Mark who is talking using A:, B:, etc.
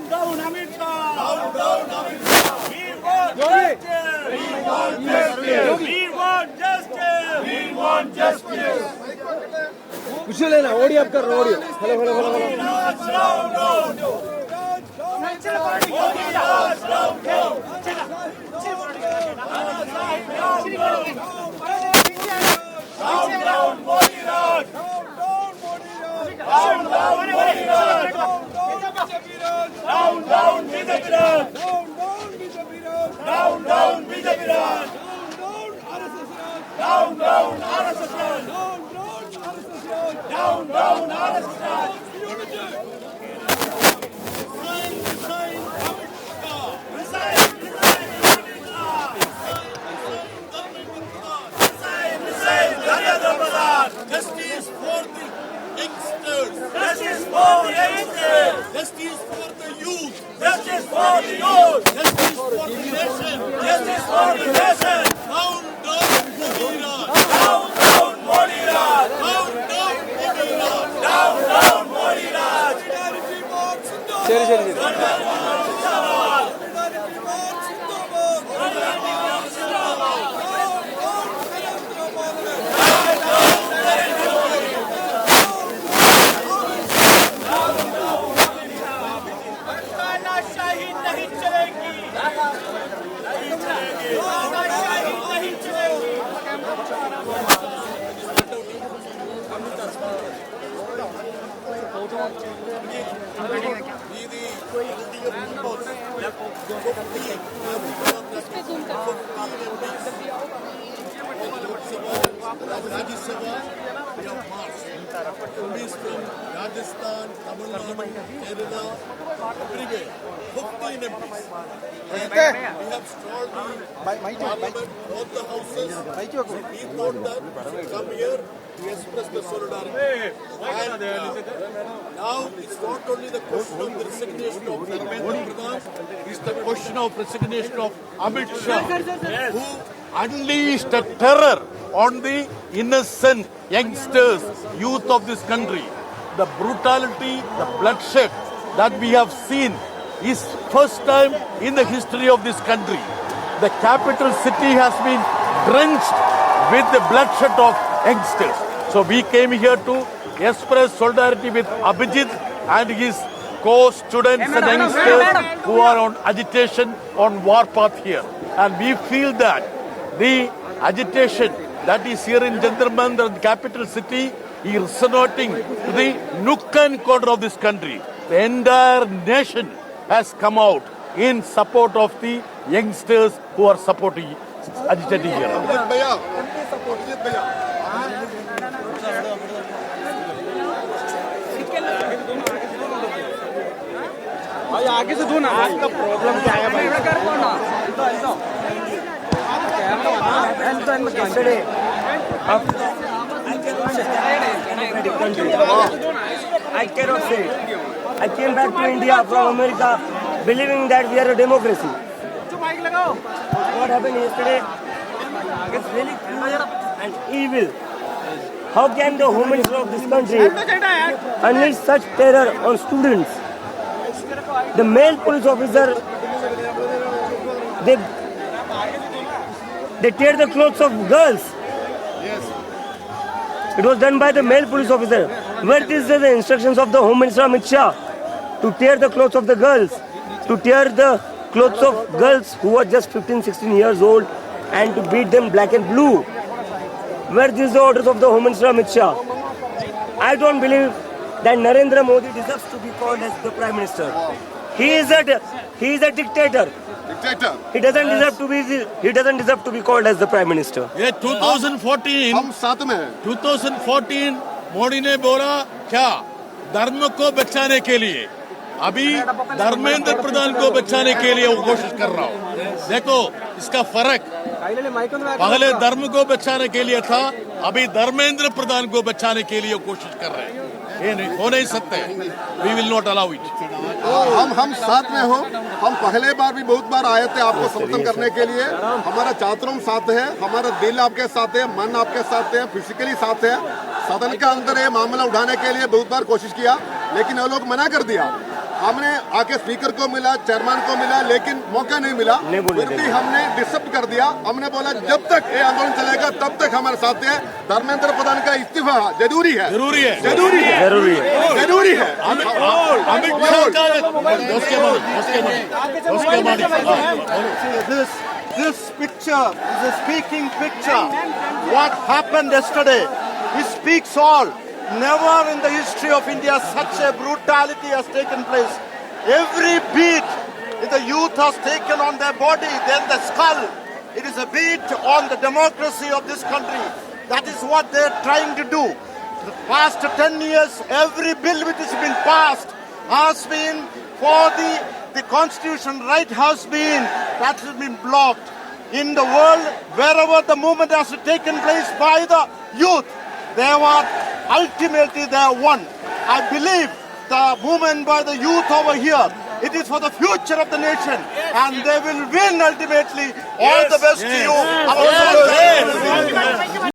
A: Down, Amit Shah. Down, Amit Shah. We want justice. We want justice.
B: कुछ लेना audio आप कर रहे हो audio hello hello hello
A: Justice for the youngsters. Justice for the youngsters. Justice for the youth. Justice for the youth. Justice for the nation. Justice for the nation. Down, Modi Raj. Down, Modi Raj. Down, Modi Raj.
B: चलिए
A: Rajya Sabha, we have marched. Police from Rajasthan, Tamil Nadu, Kerala, everywhere. 15 MPs. And we have stalled the parliament, both the houses. So we thought that we should come here to express the solidarity. And now it's not only the question of the resignation of Dharmendra Pradhan, it's the question of resignation of Amit Shah, who unleashed a terror on the innocent youngsters, youth of this country. The brutality, the bloodshed that we have seen is first time in the history of this country. The capital city has been drenched with the bloodshed of youngsters. So we came here to express solidarity with Abhijit and his co-students and youngsters who are on agitation on war path here. And we feel that the agitation that is here in Jantar Mantar, the capital city, is resonating to the nook and corner of this country. The entire nation has come out in support of the youngsters who are agitating here.
B: आगे से दो ना आपका problem क्या है भाई yesterday I cannot say it. I came back to India from America believing that we are a democracy. What happened yesterday is really cruel and evil. How can the Home Minister of this country unleash such terror on students? The male police officer, they tear the clothes of girls.
A: Yes.
B: It was done by the male police officer. Where is the instructions of the Home Minister Amit Shah to tear the clothes of the girls, to tear the clothes of girls who are just 15-16 years old and to beat them black and blue? Where is the orders of the Home Minister Amit Shah? I don't believe that Narendra Modi deserves to be called as the Prime Minister. He is a dictator. He doesn't deserve to be called as the Prime Minister.
A: ये 2014
C: हम साथ में हैं।
A: 2014 मोदी ने बोला क्या धर्म को बचाने के लिए अभी धर्मेंद्र प्रधान को बचाने के लिए वो कोशिश कर रहा हूँ। देखो इसका फर्क, पहले धर्म को बचाने के लिए था, अभी धर्मेंद्र प्रधान को बचाने के लिए कोशिश कर रहे हैं। ये नहीं हो नहीं सकते. We will not allow it.
C: हम साथ में हो. हम पहले बार भी बहुत बार आए थे आपको समर्थन करने के लिए. हमारा चातुर्म साथ है, हमारा दिल आपके साथ है, मन आपके साथ है, फिजिकली साथ है. सदन के अंदर ये मामला उठाने के लिए बहुत बार कोशिश किया, लेकिन वो लोग मना कर दिया. हमने आके स्पीकर को मिला, चेयरमैन को मिला, लेकिन मौका नहीं मिला. फिर भी हमने डिस्टर्ब कर दिया. हमने बोला जब तक ये आंदोलन चलेगा तब तक हमारे साथ है. धर्मेंद्र प्रधान का इस्तीफा जरूरी है.
A: जरूरी है.
C: जरूरी है.
B: जरूरी है.
C: जरूरी है.
A: अमित शाह का
D: This picture is a speaking picture. What happened yesterday, it speaks all. Never in the history of India such a brutality has taken place. Every beat the youth has taken on their body, then the skull. It is a beat on the democracy of this country. That is what they are trying to do. The past 10 years, every bill which has been passed has been for the constitution right has been blocked. In the world, wherever the movement has taken place by the youth, they were ultimately they won. I believe the movement by the youth over here, it is for the future of the nation, and they will win ultimately. All the best to you.